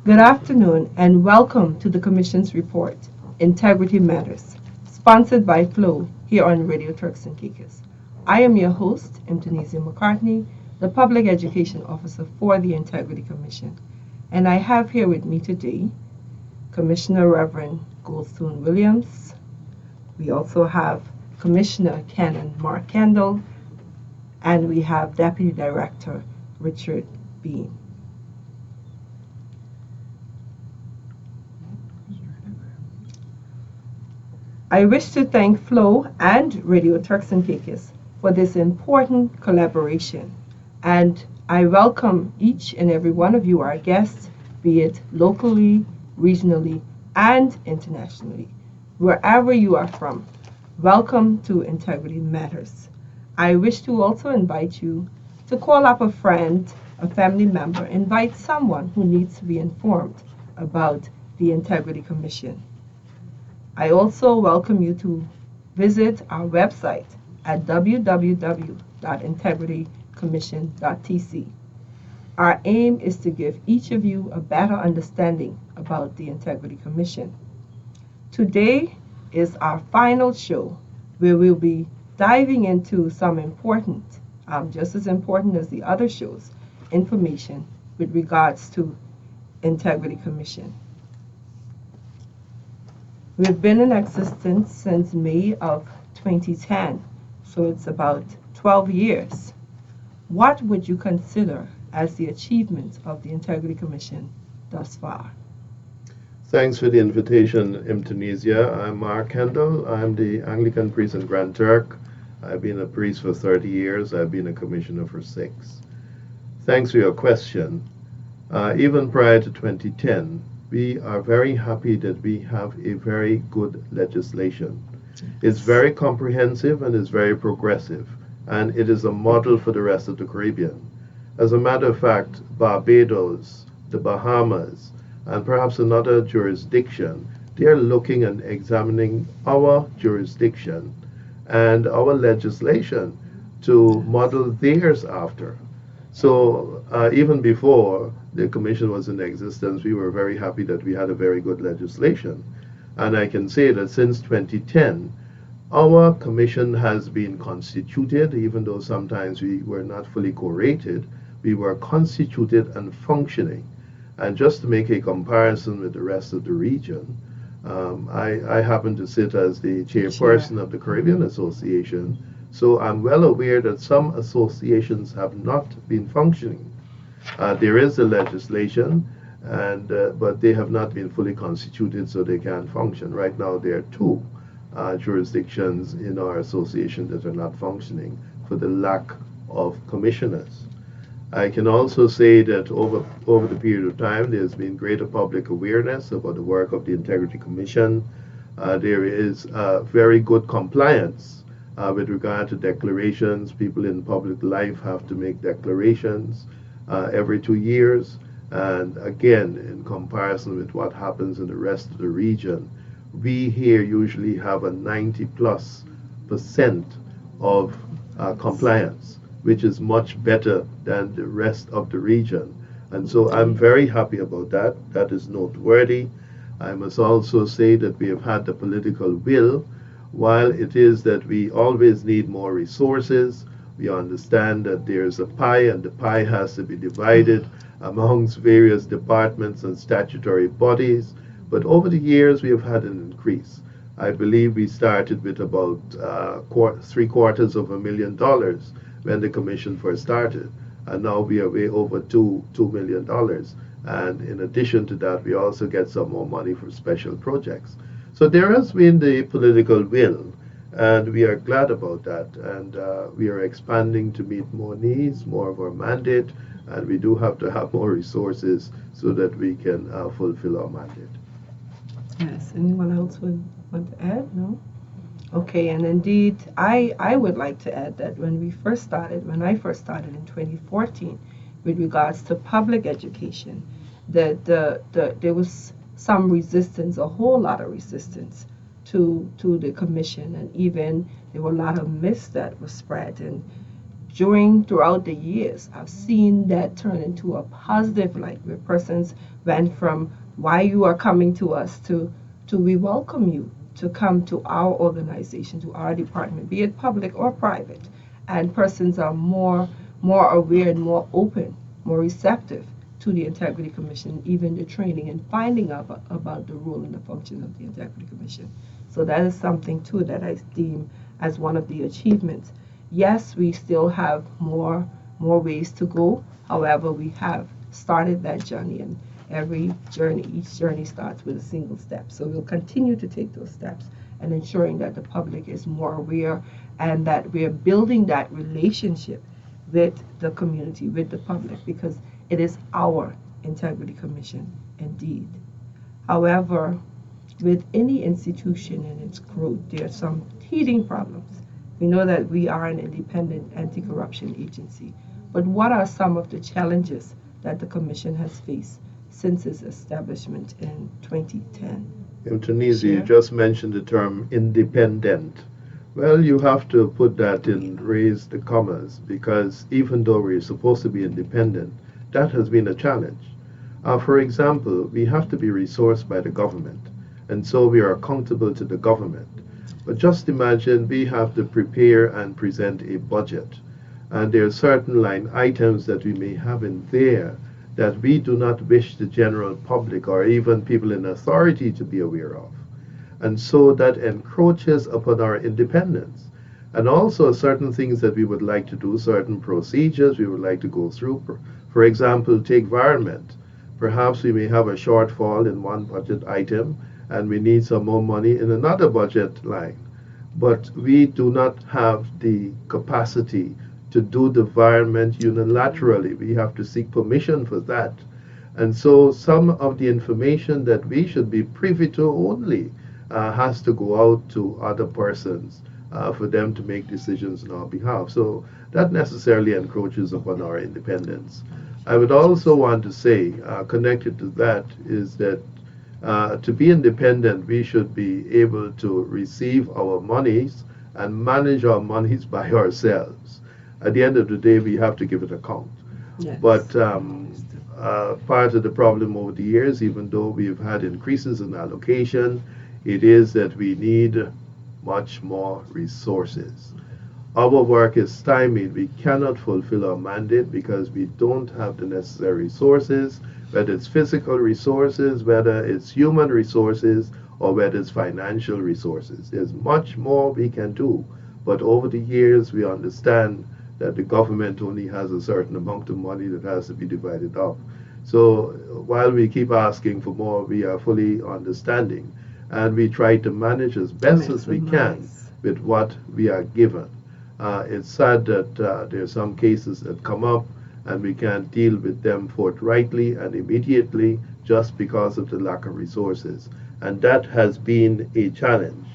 Good afternoon and welcome to the Commission's report, Integrity Matters, sponsored by Flow here on Radio Turks and Caicos. I am your host, Imtunisia McCartney, the Public Education Officer for the Integrity Commission. And I have here with me today Commissioner Reverend Goldstone Williams. We also have Commissioner Canon Mark Kendall, and we have Deputy Director Richard Bean. I wish to thank Flow and Radio Turks and Caicos for this important collaboration, and I welcome each and every one of you, our guests, be it locally, regionally, and internationally. Wherever you are from, welcome to Integrity Matters. I wish to also invite you to call up a friend, a family member, invite someone who needs to be informed about the Integrity Commission. I also welcome you to visit our website at www.integritycommission.tc. Our aim is to give each of you a better understanding about the Integrity Commission. Today is our final show where we'll be diving into some important, just as important as the other shows, information with regards to Integrity Commission. We've been in existence since May of 2010, so it's about 12 years. What would you consider as the achievements of the Integrity Commission thus far? Thanks for the invitation, Imtunisia. I'm Mark Kendall. I'm the Anglican priest in Grand Turk. I've been a priest for 30 years. I've been a commissioner for 6. Thanks for your question. Even prior to 2010, we are very happy that we have a very good legislation. It's very comprehensive and it's very progressive, and it is a model for the rest of the Caribbean. As a matter of fact, Barbados, the Bahamas, and perhaps another jurisdiction, they're looking and examining our jurisdiction and our legislation to model theirs after. So even before the commission was in existence, we were very happy that we had a very good legislation. And I can say that since 2010, our commission has been constituted, even though sometimes we were not fully co-rated, we were constituted and functioning. And just to make a comparison with the rest of the region, I happen to sit as the chairperson of the Caribbean Association, so I'm well aware that some associations have not been functioning. There is a legislation, but they have not been fully constituted, so they can't function. Right now, there are 2 jurisdictions in our association that are not functioning for the lack of commissioners. I can also say that over the period of time, there's been greater public awareness about the work of the Integrity Commission. There is very good compliance with regard to declarations. People in public life have to make declarations every 2 years. And again, in comparison with what happens in the rest of the region, we here usually have a 90+% of compliance, which is much better than the rest of the region. And so I'm very happy about that. That is noteworthy. I must also say that we have had the political will. While it is that we always need more resources, we understand that there's a pie and the pie has to be divided amongst various departments and statutory bodies. But over the years, we have had an increase. I believe we started with about $750,000 when the commission first started, and now we are way over $2 million. And in addition to that, we also get some more money for special projects. So there has been the political will, and we are glad about that. And we are expanding to meet more needs, more of our mandate, and we do have to have more resources so that we can fulfill our mandate. Yes, anyone else would want to add? No? Okay, and indeed, I would like to add that when I first started in 2014, with regards to public education, that there was some resistance, a whole lot of resistance to the commission, and even there were a lot of myths that were spread. And throughout the years, I've seen that turn into a positive light where persons went from why you are coming to us to we welcome you to come to our organization, to our department, be it public or private. And persons are more aware and more open, more receptive to the Integrity Commission, even the training and finding out about the role and the function of the Integrity Commission. So that is something too that I deem as one of the achievements. Yes, we still have more ways to go. However, we have started that journey, and each journey starts with a single step. So we'll continue to take those steps and ensuring that the public is more aware and that we're building that relationship with the community, with the public, because it is our Integrity Commission indeed. However, with any institution and its growth, there are some teething problems. We know that we are an independent anti-corruption agency, but what are some of the challenges that the Commission has faced since its establishment in 2010? In Tunisia, you just mentioned the term independent. Well, you have to put that in raise the commas, because even though we're supposed to be independent, that has been a challenge. For example, we have to be resourced by the government, and so we are accountable to the government. But just imagine we have to prepare and present a budget, and there are certain line items that we may have in there that we do not wish the general public or even people in authority to be aware of. And so that encroaches upon our independence. And also certain things that we would like to do, certain procedures we would like to go through. For example, take environment. Perhaps we may have a shortfall in one budget item and we need some more money in another budget line. But we do not have the capacity to do the environment unilaterally. We have to seek permission for that. And so some of the information that we should be privy to only has to go out to other persons for them to make decisions on our behalf. So that necessarily encroaches upon our independence. I would also want to say, connected to that, is that to be independent, we should be able to receive our monies and manage our monies by ourselves. At the end of the day, we have to give an account. Yes. But part of the problem over the years, even though we've had increases in allocation, it is that we need much more resources. Our work is stymied. We cannot fulfill our mandate because we don't have the necessary resources, whether it's physical resources, whether it's human resources, or whether it's financial resources. There's much more we can do. But over the years, we understand that the government only has a certain amount of money that has to be divided up. So while we keep asking for more, we are fully understanding. And we try to manage as best as we can with what we are given. It's sad that there are some cases that come up and we can't deal with them forthrightly and immediately just because of the lack of resources. And that has been a challenge.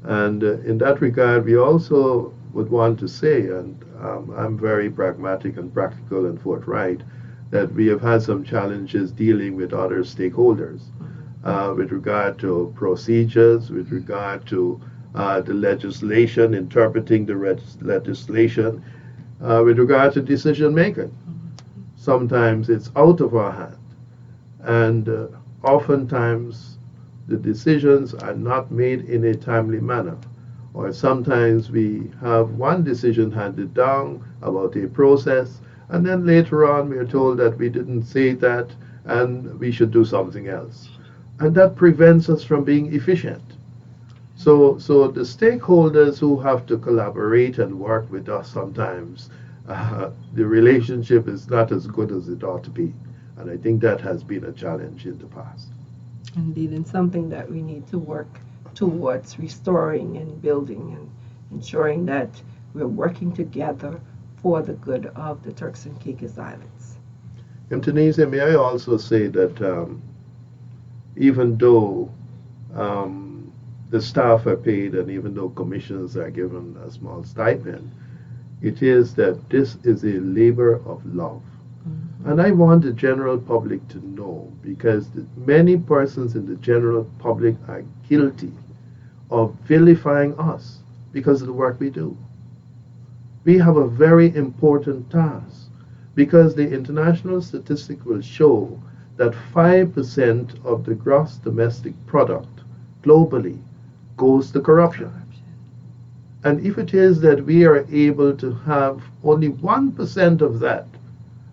And in that regard, we also would want to say, and I'm very pragmatic and practical and forthright, that we have had some challenges dealing with other stakeholders with regard to procedures, with regard to the legislation, interpreting the legislation, with regard to decision making. Sometimes it's out of our hand, and oftentimes the decisions are not made in a timely manner. Or sometimes we have one decision handed down about a process, and then later on we are told that we didn't say that and we should do something else. And that prevents us from being efficient. So the stakeholders who have to collaborate and work with us sometimes, the relationship is not as good as it ought to be. And I think that has been a challenge in the past. Indeed, and something that we need to work towards restoring and building and ensuring that we're working together for the good of the Turks and Caicos Islands. In Tunisia, may I also say that even though the staff are paid and even though commissioners are given a small stipend, it is that this is a labor of love. And I want the general public to know, because many persons in the general public are guilty of vilifying us because of the work we do. we have a very important task because the international statistic will show that 5% of the gross domestic product globally goes to corruption. And if it is that we are able to have only 1% of that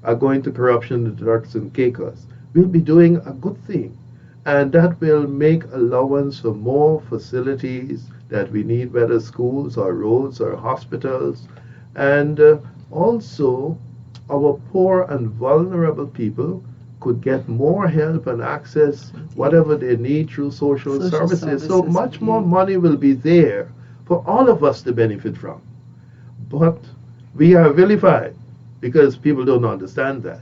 are going to corruption in the Turks and Caicos, we'll be doing a good thing. And that will make allowance for more facilities that we need, whether schools or roads or hospitals. And also, our poor and vulnerable people could get more help and access whatever they need through social services. So much more money will be there for all of us to benefit from. But we are vilified because people don't understand that.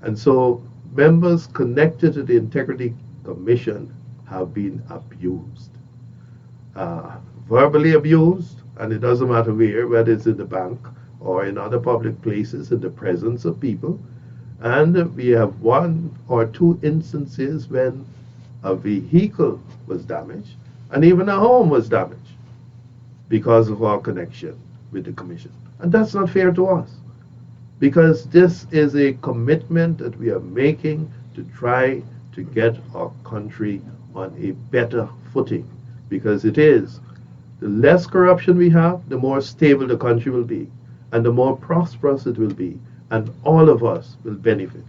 And so members connected to the Integrity Commission have been abused. Verbally abused, and it doesn't matter where, whether it's in the bank or in other public places in the presence of people. And we have one or two instances when a vehicle was damaged and even a home was damaged because of our connection with the Commission. And that's not fair to us because this is a commitment that we are making to try to get our country on a better footing, because it is the less corruption we have, the more stable the country will be and the more prosperous it will be, and all of us will benefit.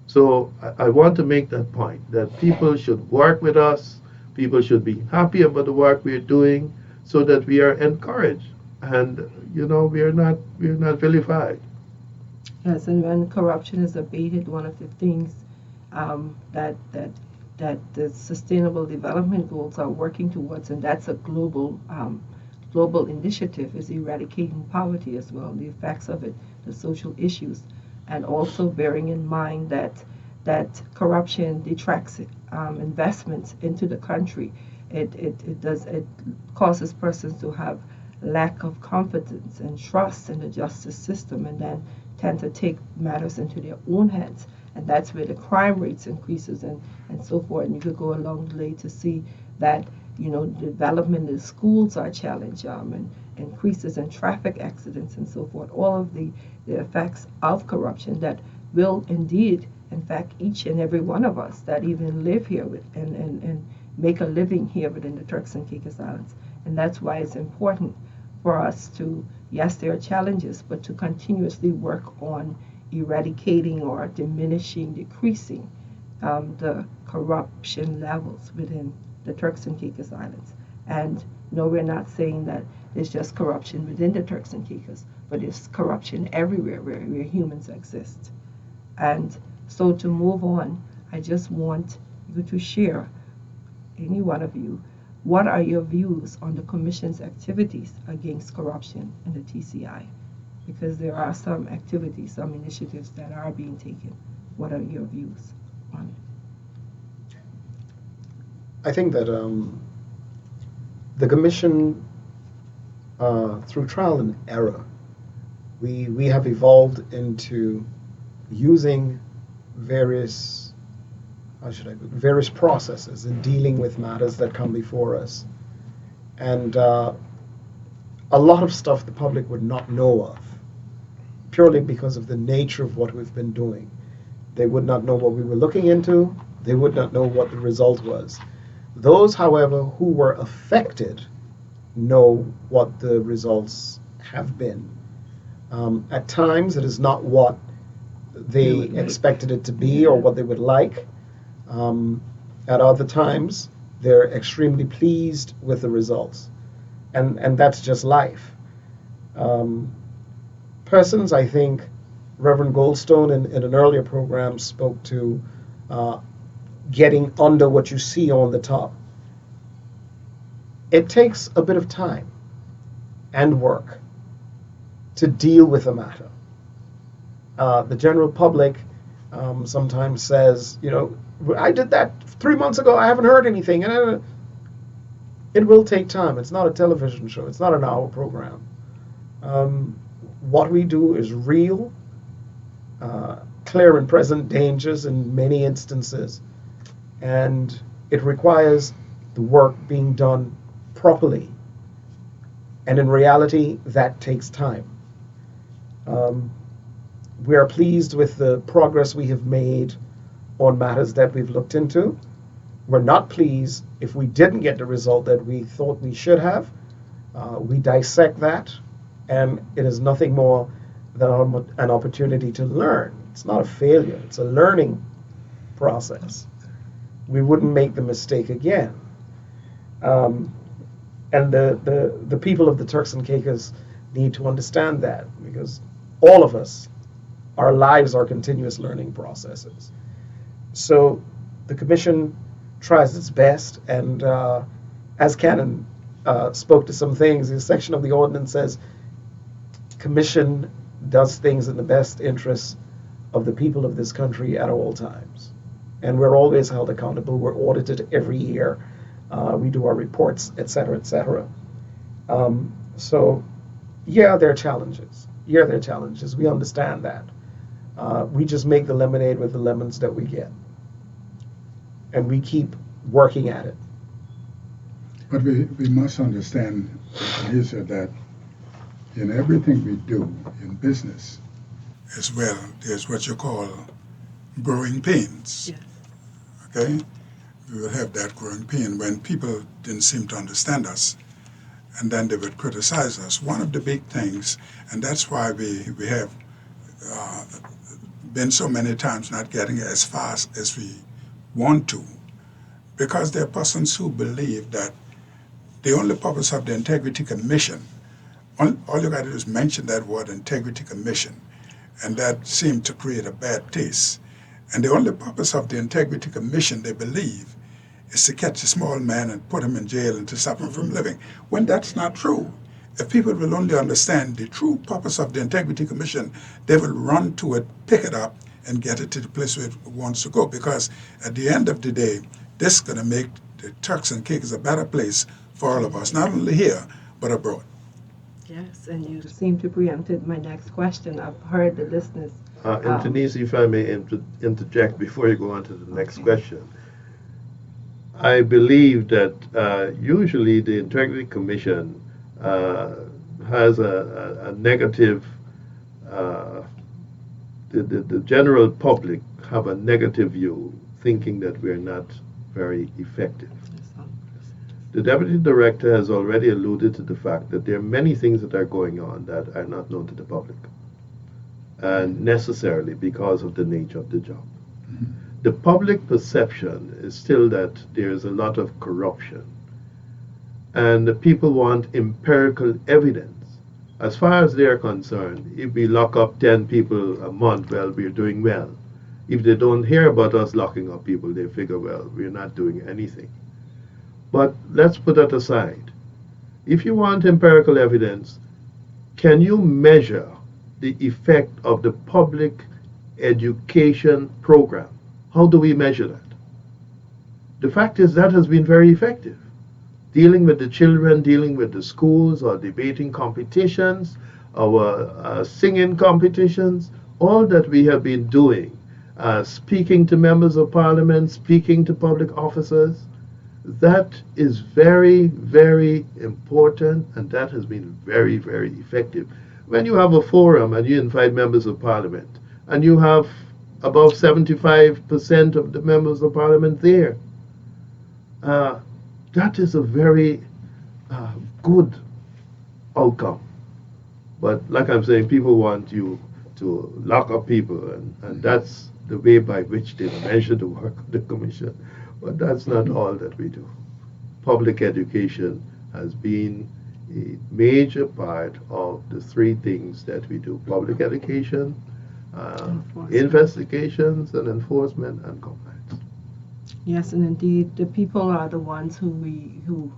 So I want to make that point, that people should work with us, people should be happy about the work we're doing so that we are encouraged and we are not vilified. Yes, and when corruption is abated, one of the things that the Sustainable Development Goals are working towards, and that's a global initiative, is eradicating poverty as well, the effects of it, the social issues, and also bearing in mind that corruption detracts investments into the country. It causes persons to have lack of confidence and trust in the justice system, and then tend to take matters into their own hands. And that's where the crime rates increases and so forth. And you could go along the way to see that development in schools are challenged, and increases in traffic accidents and so forth. All of the effects of corruption that will indeed, in fact, each and every one of us that even live here and make a living here within the Turks and Caicos Islands. And that's why it's important for us to, yes, there are challenges, but to continuously work on eradicating or diminishing, decreasing the corruption levels within the Turks and Caicos Islands. And no, we're not saying that there's just corruption within the Turks and Caicos, but there's corruption everywhere where humans exist. And so to move on, I just want you to share, any one of you, what are your views on the Commission's activities against corruption in the TCI? Because there are some activities, some initiatives that are being taken. What are your views on it? I think that the Commission, through trial and error, we have evolved into using various processes in dealing with matters that come before us. And a lot of stuff the public would not know of, purely because of the nature of what we've been doing. They would not know what we were looking into. They would not know what the result was. Those, however, who were affected know what the results have been. At times, it is not what they expected it to be or what they would like. At other times, they're extremely pleased with the results. And that's just life. Persons, I think, Reverend Goldstone in an earlier program spoke to getting under what you see on the top. It takes a bit of time and work to deal with a matter. The general public sometimes says, I did that 3 months ago, I haven't heard anything. And it will take time. It's not a television show. It's not an hour program. What we do is real, clear and present dangers in many instances, and it requires the work being done properly. And in reality, that takes time. Um, we are pleased with the progress we have made on matters that we've looked into. We're not pleased if we didn't get the result that we thought we should have. We dissect that, and it is nothing more than an opportunity to learn. It's not a failure, it's a learning process. We wouldn't make the mistake again. And the people of the Turks and Caicos need to understand that, because all of us, our lives are continuous learning processes. So the Commission tries its best, and as Canon spoke to some things, the section of the ordinance says, Commission does things in the best interests of the people of this country at all times. And we're always held accountable. We're audited every year. We do our reports, et cetera, et cetera. So, yeah, there are challenges. Yeah, there are challenges. We understand that. We just make the lemonade with the lemons that we get. And we keep working at it. But we must understand, Lisa, that in everything we do in business as well, there's what you call growing pains. Yes. Okay? We will have that growing pain when people didn't seem to understand us, and then they would criticize us. One of the big things, and that's why we have been so many times not getting as fast as we want to, because there are persons who believe that the only purpose of the Integrity Commission, all you got to do is mention that word Integrity Commission, and that seemed to create a bad taste. And the only purpose of the Integrity Commission, they believe, is to catch a small man and put him in jail and to stop him from living, when that's not true. If people will only understand the true purpose of the Integrity Commission, they will run to it, pick it up, and get it to the place where it wants to go. Because at the end of the day, this is going to make the Turks and Caicos a better place for all of us, not only here, but abroad. Yes, and you seem to preempted my next question. I've heard the listeners. Denise, if I may interject before you go on to the next Okay. question. I believe that usually the Integrity Commission has a negative, the general public have a negative view, thinking that we're not very effective. The Deputy Director has already alluded to the fact that there are many things that are going on that are not known to the public, and necessarily because of the nature of the job. The public perception is still that there's a lot of corruption, and the people want empirical evidence. As far as they're concerned, if we lock up 10 people a month, well, we're doing well. If they don't hear about us locking up people, they figure, well, we're not doing anything. But let's put that aside. If you want empirical evidence, can you measure the effect of the public education program? How do we measure that? The fact is that has been very effective. Dealing with the children, dealing with the schools, or debating competitions, our singing competitions, all that we have been doing, speaking to members of parliament, speaking to public officers, that is very, very important, and that has been very, very effective. When you have a forum and you invite members of parliament, and you have above 75% of the members of parliament there, that is a very good outcome. But like I'm saying, people want you to lock up people, and that's the way by which they measure the work of the Commission. But that's not all that we do. Public education has been a major part of the three things that we do: public education, investigations and enforcement, and compliance. Yes, and indeed, the people are the ones who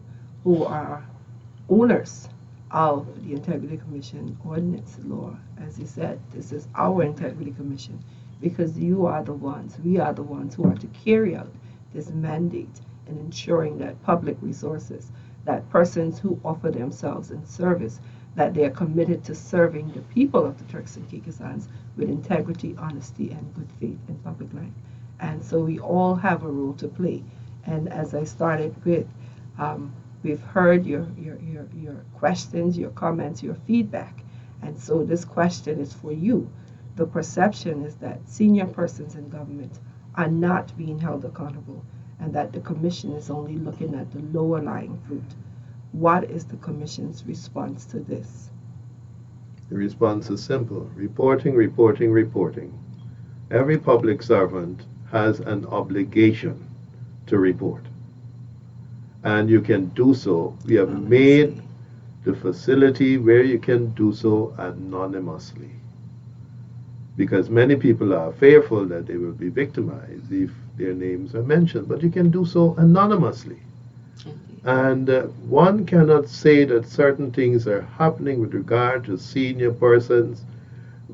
are owners of the Integrity Commission ordinance law. As you said, this is our Integrity Commission, because you are the ones, we are the ones who are to carry out this mandate in ensuring that public resources, that persons who offer themselves in service, that they are committed to serving the people of the Turks and Caicos with integrity, honesty, and good faith in public life. And so we all have a role to play. And as I started with, we've heard your questions, your comments, your feedback, And so this question is for you. The perception is that senior persons in government are not being held accountable and that the commission is only looking at the lower lying fruit. What is the commission's response to this? The response is simple: reporting, reporting, reporting. Every public servant has an obligation to report. And you can do so. We have made the facility where you can do so anonymously. Because many people are fearful that they will be victimized if their names are mentioned, but you can do so anonymously. And one cannot say that certain things are happening with regard to senior persons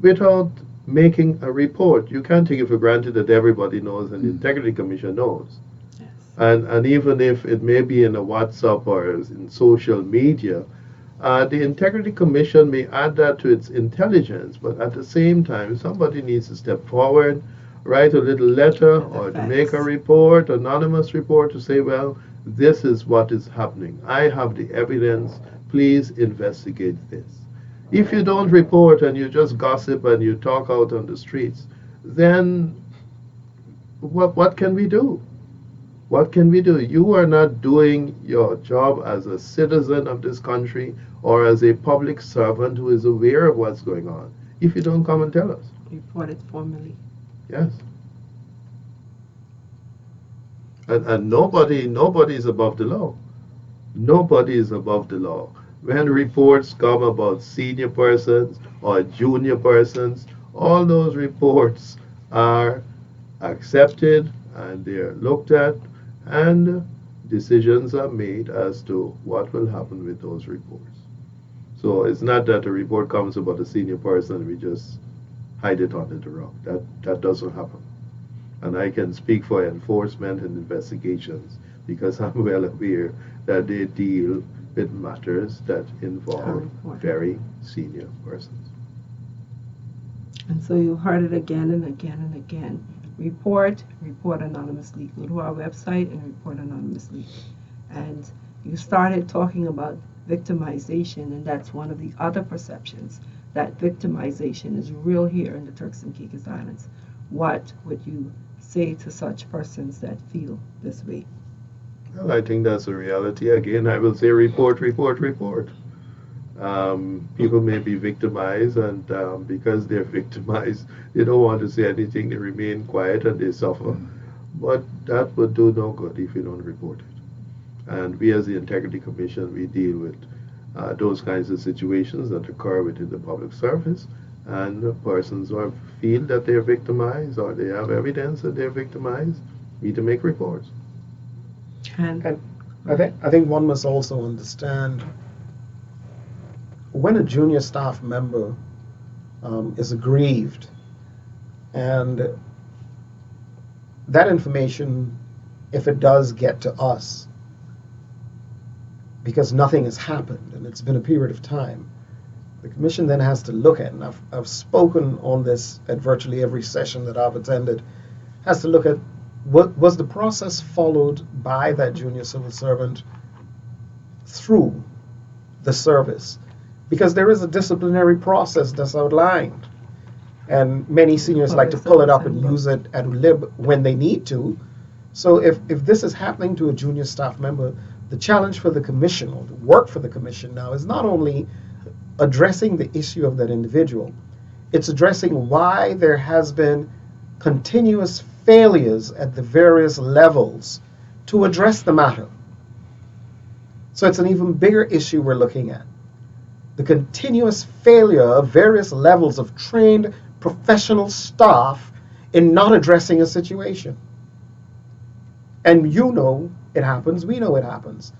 without making a report. You can't take it for granted that everybody knows and the Integrity Commission knows. Yes. And even if it may be in a WhatsApp or in social media, the Integrity Commission may add that to its intelligence, but at the same time, somebody needs to step forward, write a little letter, or to make a report, anonymous report, to say, well, this is what is happening. I have the evidence. Please investigate this. If you don't report and you just gossip and you talk out on the streets, then what can we do? What can we do? You are not doing your job as a citizen of this country or as a public servant who is aware of what's going on if you don't come and tell us. Report it formally. Yes. And nobody is above the law. Nobody is above the law. When reports come about senior persons or junior persons, all those reports are accepted and they're looked at, and decisions are made as to what will happen with those reports. So it's not that a report comes about a senior person and we just hide it under the rug. That doesn't happen. And I can speak for enforcement and investigations because I'm well aware that they deal with matters that involve very senior persons. And so you heard it again and again and again. Report anonymously. Go to our website and report anonymously. And you started talking about victimization, and that's one of the other perceptions, that victimization is real here in the Turks and Caicos Islands. What would you say to such persons that feel this way? Well, I think that's a reality. Again, I will say report. People may be victimized, and because they're victimized, they don't want to say anything. They remain quiet and they suffer. But that would do no good if you don't report it. And we as the Integrity Commission, we deal with those kinds of situations that occur within the public service, and persons who feel that they're victimized or they have evidence that they're victimized need to make reports. And I think one must also understand when a junior staff member is aggrieved, and that information, if it does get to us, because nothing has happened and it's been a period of time, the commission then has to look at, and I've spoken on this at virtually every session that I've attended, has to look at what was the process followed by that junior civil servant through the service, because there is a disciplinary process that's outlined, and many seniors like to pull it up and use it ad lib when they need to. So if this is happening to a junior staff member, the challenge for the commission, or the work for the commission now, is not only addressing the issue of that individual, it's addressing why there has been continuous failures at the various levels to address the matter. So it's an even bigger issue we're looking at. The continuous failure of various levels of trained professional staff in not addressing a situation. And you know it happens, we know it happens.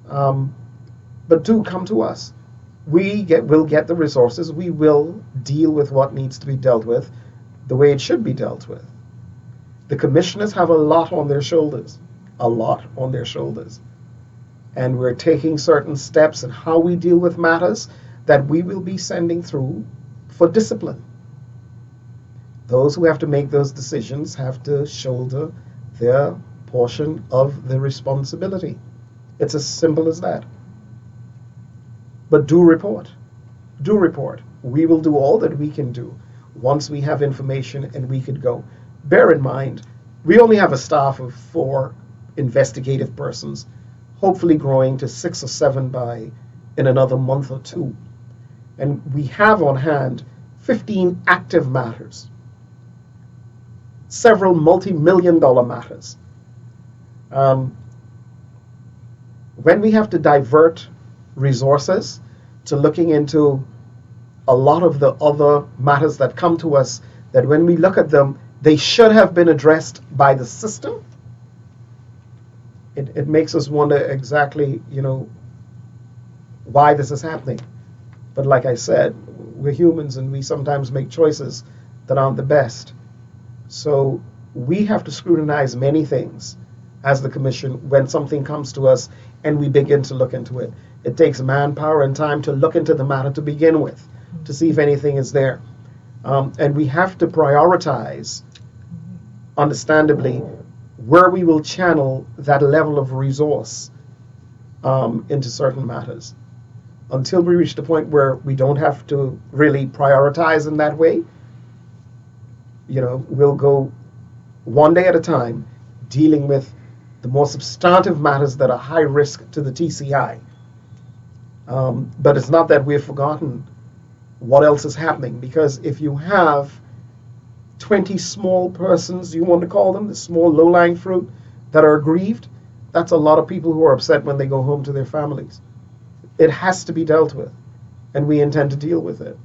But do come to us. We'll get the resources, we will deal with what needs to be dealt with the way it should be dealt with. The commissioners have a lot on their shoulders, and we're taking certain steps in how we deal with matters that we will be sending through for discipline. Those who have to make those decisions have to shoulder their portion of the responsibility. It's as simple as that. But do report. do report. We will do all that we can do once we have information and we could go. Bear in mind, we only have a staff of 4 investigative persons, hopefully growing to 6 or 7 by in another month or 2. And we have on hand 15 active matters, several multi-million-dollar matters. When we have to divert resources to looking into a lot of the other matters that come to us, that when we look at them, they should have been addressed by the system, it makes us wonder exactly, why this is happening. But like I said, we're humans and we sometimes make choices that aren't the best. So we have to scrutinize many things as the commission when something comes to us and we begin to look into it. It takes manpower and time to look into the matter to begin with, to see if anything is there. And we have to prioritize, understandably, where we will channel that level of resource into certain matters. Until we reach the point where we don't have to really prioritize in that way, we'll go one day at a time, dealing with the more substantive matters that are high risk to the TCI. But it's not that we've forgotten what else is happening, because if you have 20 small persons, you want to call them, the small low-lying fruit, that are aggrieved, that's a lot of people who are upset when they go home to their families. It has to be dealt with, and we intend to deal with it.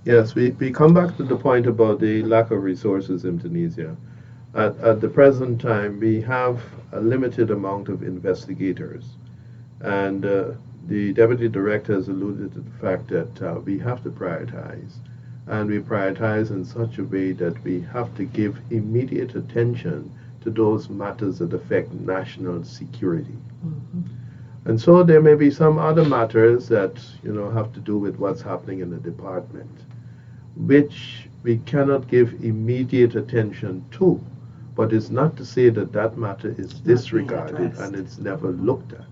Yes, we come back to the point about the lack of resources in Tunisia. At the present time, we have a limited amount of investigators, and the Deputy Director has alluded to the fact that we have to prioritize, and we prioritize in such a way that we have to give immediate attention to those matters that affect national security. Mm-hmm. And so there may be some other matters that have to do with what's happening in the department, which we cannot give immediate attention to. But it's not to say that that matter is disregarded and it's never looked at.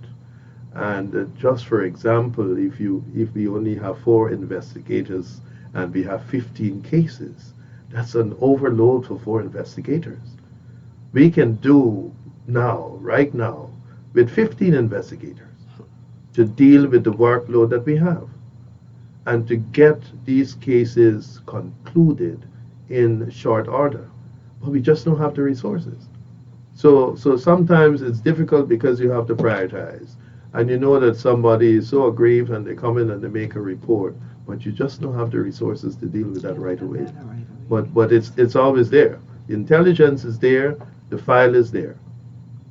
And just for example, if we only have 4 investigators and we have 15 cases, that's an overload for 4 investigators. We can do now, right now, with 15 investigators to deal with the workload that we have and to get these cases concluded in short order. But we just don't have the resources. So sometimes it's difficult because you have to prioritize. And you know that somebody is so aggrieved and they come in and they make a report, but you just don't have the resources to deal with that right away. But it's always there. The intelligence is there, the file is there.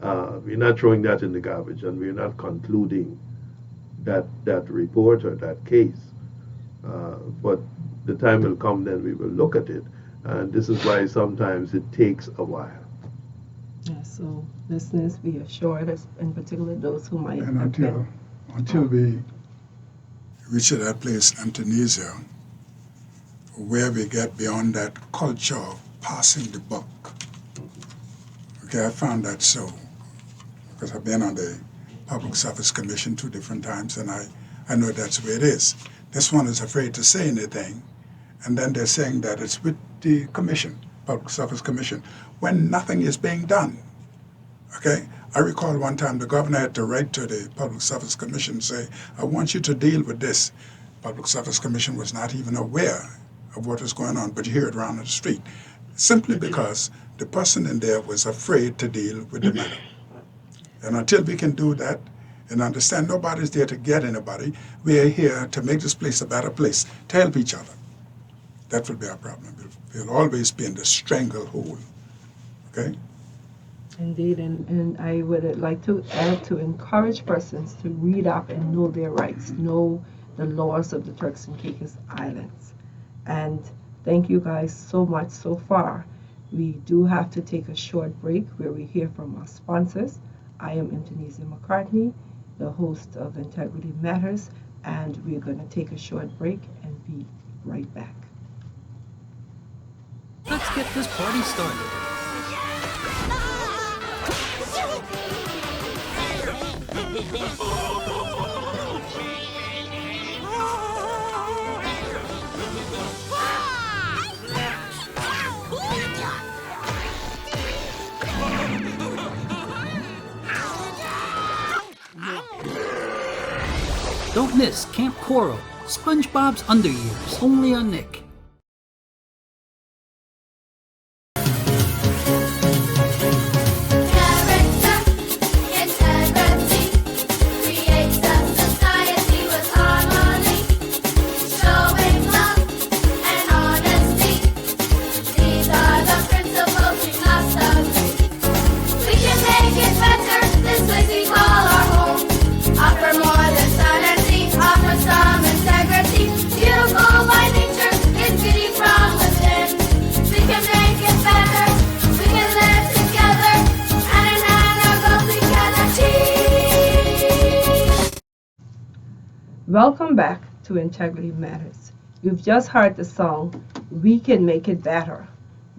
We're not throwing that in the garbage, and we're not concluding that report or that case. But the time will come then we will look at it. And this is why sometimes it takes a while. Yeah, so listeners, be assured, in particular those who might and until we reach that place in Tunisia where we get beyond that culture of passing the buck. Okay, I found that so, because I've been on the Public Service Commission 2 different times, and I know that's the way it is. This one is afraid to say anything, and then they're saying that it's with the commission, Public Service Commission, when nothing is being done. Okay? I recall one time the governor had to write to the Public Service Commission and say, I want you to deal with this. Public Service Commission was not even aware of what was going on, but you hear it around the street, simply because the person in there was afraid to deal with the matter. And until we can do that and understand nobody's there to get anybody, we are here to make this place a better place, to help each other. That will be our problem. We'll always be in the stranglehold. Okay? Indeed, and I would like to add to encourage persons to read up and know their rights, know the laws of the Turks and Caicos Islands. And thank you guys so much so far. We do have to take a short break where we hear from our sponsors. I am Mtunisia McCartney, the host of Integrity Matters, and we're going to take a short break and be right back. Let's get this party started. Don't miss Camp Coral, SpongeBob's Underyears, only on Nick. Welcome back to Integrity Matters. You've just heard the song, We Can Make It Better.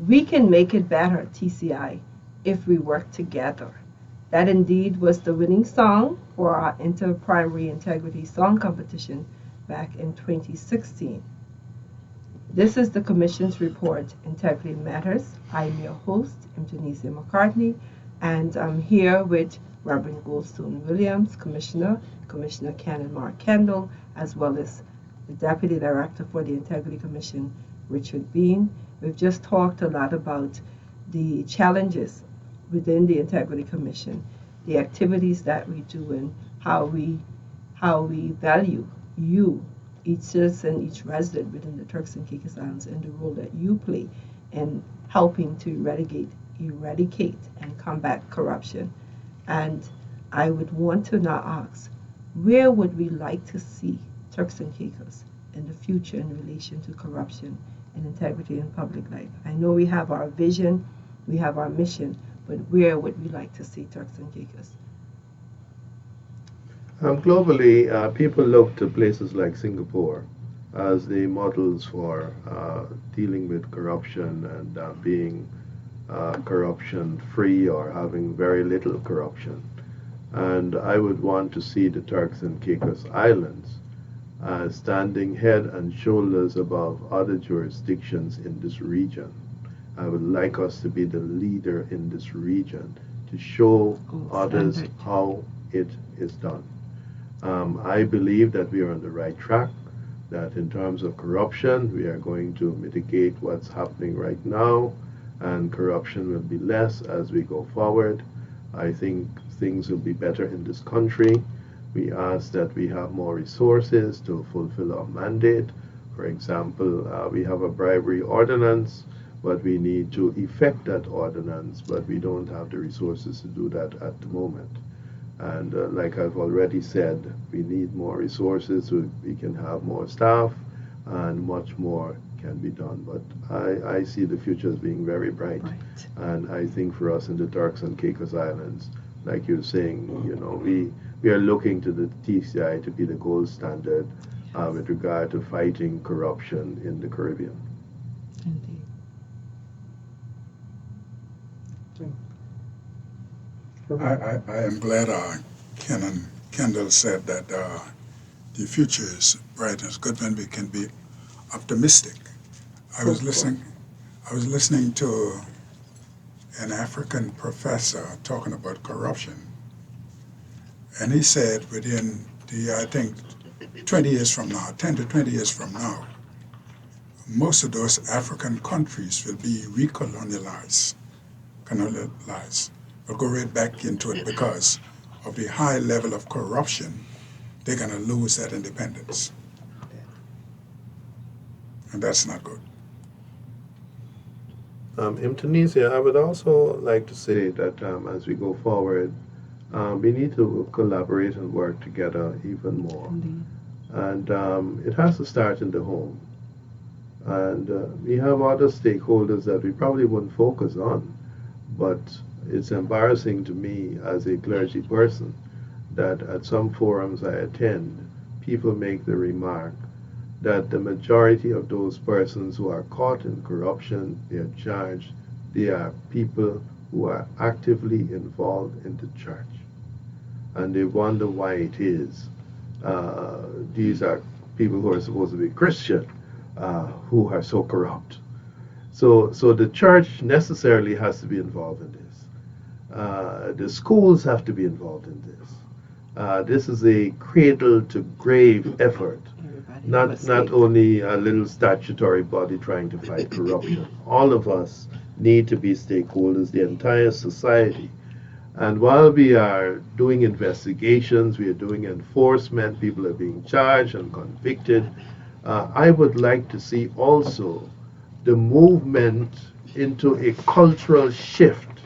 We can make it better, TCI, if we work together. That indeed was the winning song for our Inter-Primary Integrity Song Competition back in 2016. This is the Commission's report, Integrity Matters. I'm your host, Imtunisia McCartney, and I'm here with Reverend Goldstone Williams, Commissioner Canon Mark Kendall, as well as the Deputy Director for the Integrity Commission, Richard Bean. We've just talked a lot about the challenges within the Integrity Commission, the activities that we do, and how we value you, each citizen, each resident within the Turks and Caicos Islands, and the role that you play in helping to eradicate and combat corruption. And I would want to now ask, where would we like to see Turks and Caicos in the future in relation to corruption and integrity in public life? I know we have our vision, we have our mission, but where would we like to see Turks and Caicos? Globally, people look to places like Singapore as the models for dealing with corruption and being corruption-free or having very little corruption. And I would want to see the Turks and Caicos Islands standing head and shoulders above other jurisdictions in this region. I would like us to be the leader in this region to show others how it is done. I believe that we are on the right track, that in terms of corruption, we are going to mitigate what's happening right now, and corruption will be less as we go forward. I think things will be better in this country. We ask that we have more resources to fulfill our mandate. For example, we have a bribery ordinance, but we need to effect that ordinance, but we don't have the resources to do that at the moment. And like I've already said, we need more resources so we can have more staff, and much more can be done. But I see the future as being very bright. And I think for us in the Turks and Caicos Islands, like you're saying, you know, we are looking to the TCI to be the gold standard with regard to fighting corruption in the Caribbean. Indeed. I am glad Kendall said that the future is bright and it's good when we can be optimistic. I was listening to an African professor talking about corruption, and he said within I think 20 years from now, 10 to 20 years from now, most of those African countries will be recolonialized, will go right back into it because of the high level of corruption. They're going to lose that independence. And that's not good. In Tunisia, I would also like to say that as we go forward, we need to collaborate and work together even more. Indeed. And it has to start in the home. And we have other stakeholders that we probably wouldn't focus on, but it's embarrassing to me as a clergy person that at some forums I attend, people make the remark that the majority of those persons who are caught in corruption, they are charged, they are people who are actively involved in the church. And they wonder why it is. These are people who are supposed to be Christian who are so corrupt. So the church necessarily has to be involved in this. The schools have to be involved in this. This is a cradle to grave effort, not only a little statutory body trying to fight corruption. All of us need to be stakeholders, the entire society. And while we are doing investigations, we are doing enforcement, people are being charged and convicted, I would like to see also the movement into a cultural shift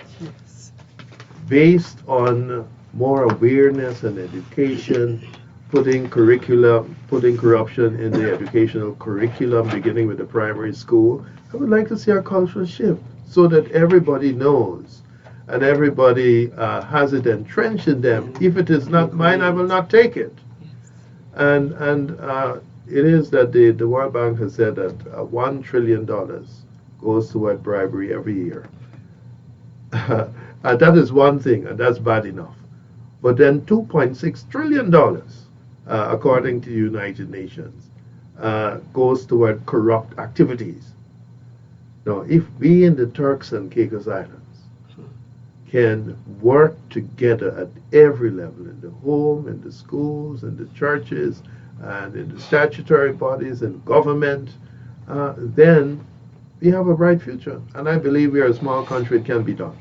based on more awareness and education, putting corruption in the educational curriculum, beginning with the primary school. I would like to see a cultural shift so that everybody knows and everybody has it entrenched in them. If it is not mine, I will not take it. And it is that the World Bank has said that $1 trillion goes toward bribery every year. And that is one thing, and that's bad enough. But then $2.6 trillion, according to the United Nations, goes toward corrupt activities. Now, if we in the Turks and Caicos Islands can work together at every level, in the home, in the schools, in the churches, and in the statutory bodies and government, then we have a bright future. And I believe we are a small country, it can be done.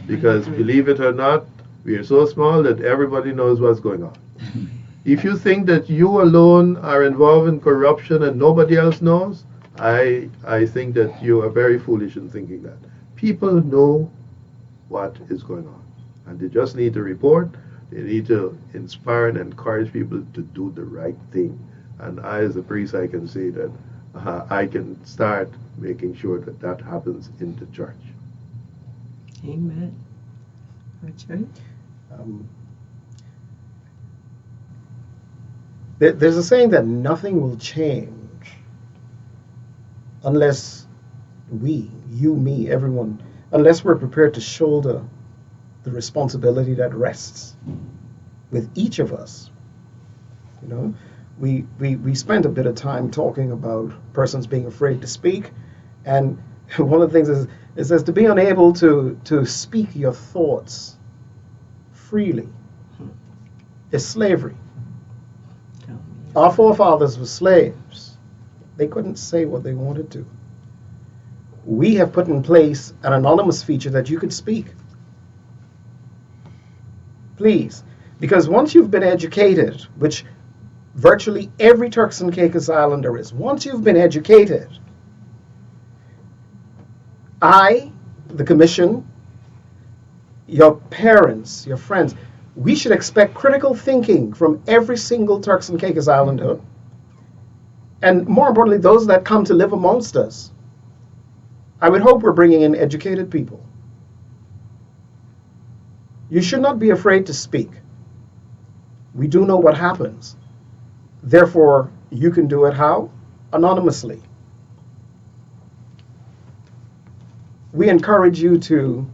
Because believe it or not, we are so small that everybody knows what's going on. If you think that you alone are involved in corruption and nobody else knows, I think that you are very foolish in thinking that. People know what is going on. And they just need to report. They need to inspire and encourage people to do the right thing. And I, as a priest, I can say that I can start making sure that that happens in the church. Amen. Richard? There's a saying that nothing will change unless we, you, me, everyone, unless we're prepared to shoulder the responsibility that rests with each of us. You know, we spent a bit of time talking about persons being afraid to speak, and one of the things is it says to be unable to speak your thoughts freely is slavery. Our forefathers were slaves. They couldn't say what they wanted to. We have put in place an anonymous feature that you could speak. Please, because once you've been educated, which virtually every Turks and Caicos Islander is, once you've been educated, I, the Commission, your parents, your friends, we should expect critical thinking from every single Turks and Caicos Islander, and more importantly, those that come to live amongst us. I would hope we're bringing in educated people. You should not be afraid to speak. We do know what happens. Therefore, you can do it how? Anonymously. We encourage you to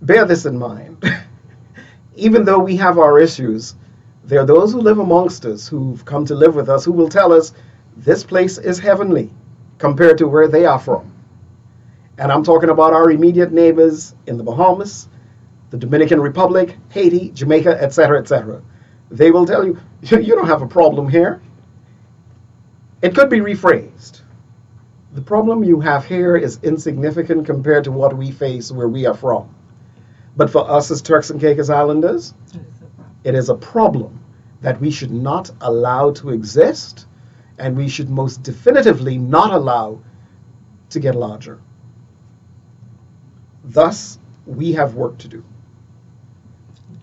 bear this in mind. Even though we have our issues, there are those who live amongst us, who've come to live with us, who will tell us this place is heavenly compared to where they are from. And I'm talking about our immediate neighbors in the Bahamas, the Dominican Republic, Haiti, Jamaica, etc., etc. They will tell you, you don't have a problem here. It could be rephrased. The problem you have here is insignificant compared to what we face where we are from. But for us as Turks and Caicos Islanders, it is a problem that we should not allow to exist, and we should most definitively not allow to get larger. Thus, we have work to do.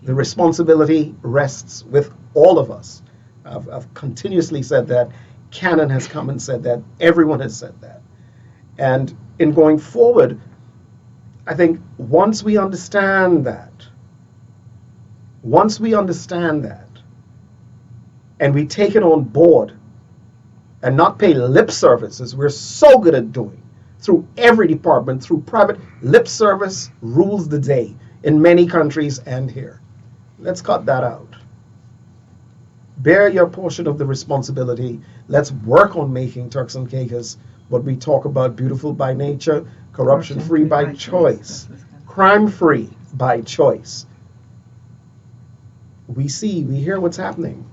The responsibility rests with all of us. I've continuously said that. Canon has come and said that. Everyone has said that. And in going forward, I think once we understand that, and we take it on board and not pay lip service, as we're so good at doing, through every department, through private, lip service rules the day in many countries and here. Let's cut that out. Bear your portion of the responsibility. Let's work on making Turks and Caicos what we talk about, beautiful by nature, corruption-free by choice, crime-free by choice. We hear what's happening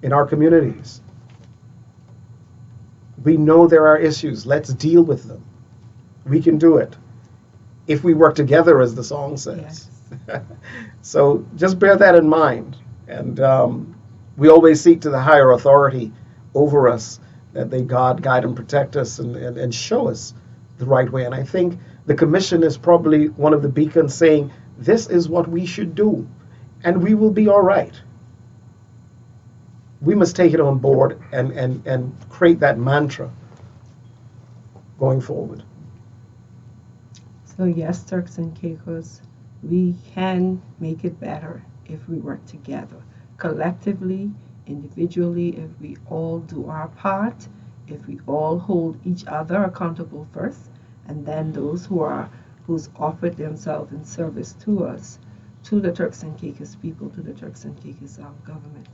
in our communities. We know there are issues. Let's deal with them. We can do it if we work together, as the song says. Yes. So just bear that in mind. And we always seek to the higher authority over us that they guide and protect us and show us the right way. And I think the commission is probably one of the beacons saying, this is what we should do, and we will be all right. We must take it on board and create that mantra going forward. So yes, Turks and Caicos, we can make it better if we work together, collectively, individually, if we all do our part, if we all hold each other accountable first, and then those who's offered themselves in service to us, to the Turks and Caicos people, to the Turks and Caicos government,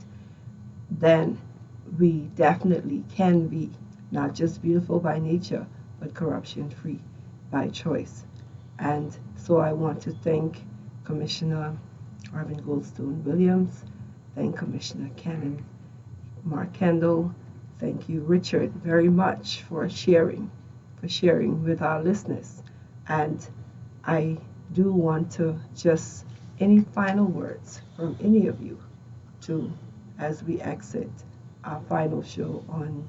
then we definitely can be not just beautiful by nature, but corruption-free by choice. And so I want to thank Commissioner Arvin Goldstone Williams, thank Commissioner Cannon Mark Kendall, thank you, Richard, very much for sharing with our listeners. And I do want to just, any final words from any of you as we exit our final show on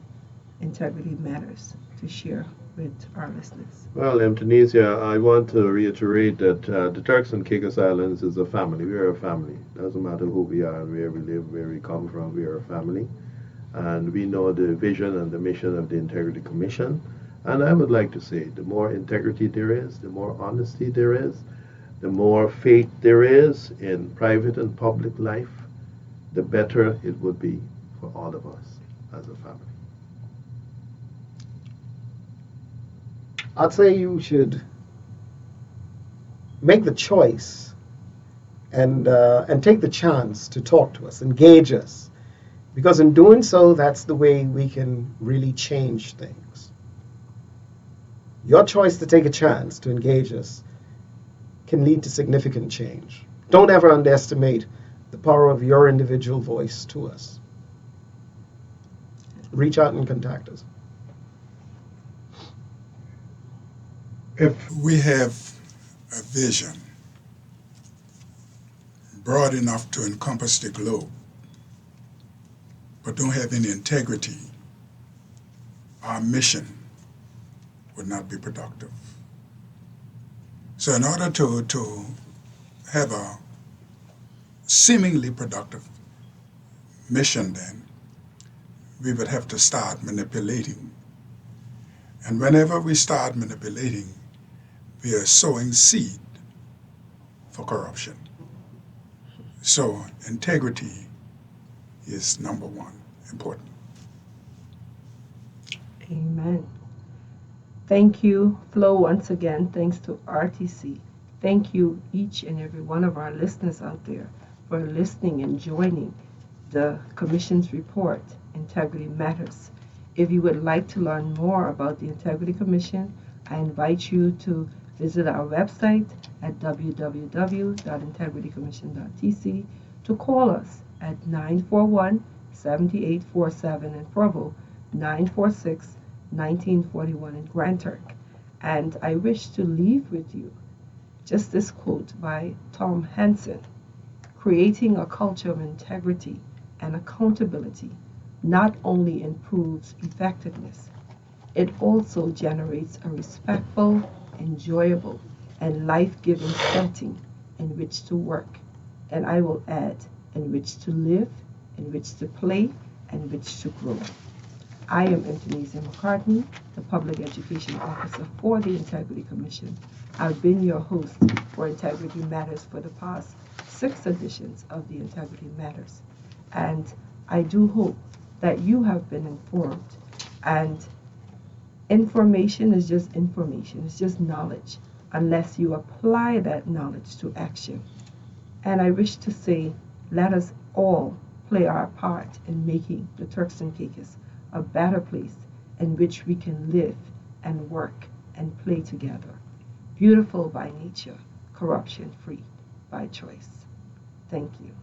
Integrity Matters to share with our listeners. Well, in Tunisia, I want to reiterate that the Turks and Caicos Islands is a family. We are a family. Doesn't matter who we are and where we live, where we come from, we are a family. And we know the vision and the mission of the Integrity Commission. And I would like to say, the more integrity there is, the more honesty there is, the more faith there is in private and public life, the better it would be for all of us as a family. I'd say you should make the choice and take the chance to talk to us, engage us, because in doing so, that's the way we can really change things. Your choice to take a chance to engage us can lead to significant change. Don't ever underestimate the power of your individual voice to us. Reach out and contact us. If we have a vision broad enough to encompass the globe, but don't have any integrity, our mission would not be productive. So in order to have a seemingly productive mission, then, we would have to start manipulating. And whenever we start manipulating, we are sowing seed for corruption. So integrity is number one, important. Amen. Thank you, Flo, once again. Thanks to RTC. Thank you, each and every one of our listeners out there, for listening and joining the Commission's report, Integrity Matters. If you would like to learn more about the Integrity Commission, I invite you to visit our website at www.integritycommission.tc, to call us at 941-7847 in Provo, 946-1941 in Grand Turk. And I wish to leave with you just this quote by Tom Hansen: creating a culture of integrity and accountability not only improves effectiveness, it also generates a respectful, enjoyable, and life-giving setting in which to work, and I will add, in which to live, in which to play, and which to grow. I am Antonesia McCartney, the Public Education Officer for the Integrity Commission. I've been your host for Integrity Matters for the past 6 editions of the Integrity Matters, and I do hope that you have been informed. And information is just information, it's just knowledge, unless you apply that knowledge to action. And I wish to say, let us all play our part in making the Turks and Caicos a better place in which we can live and work and play together. Beautiful by nature, corruption-free by choice. Thank you.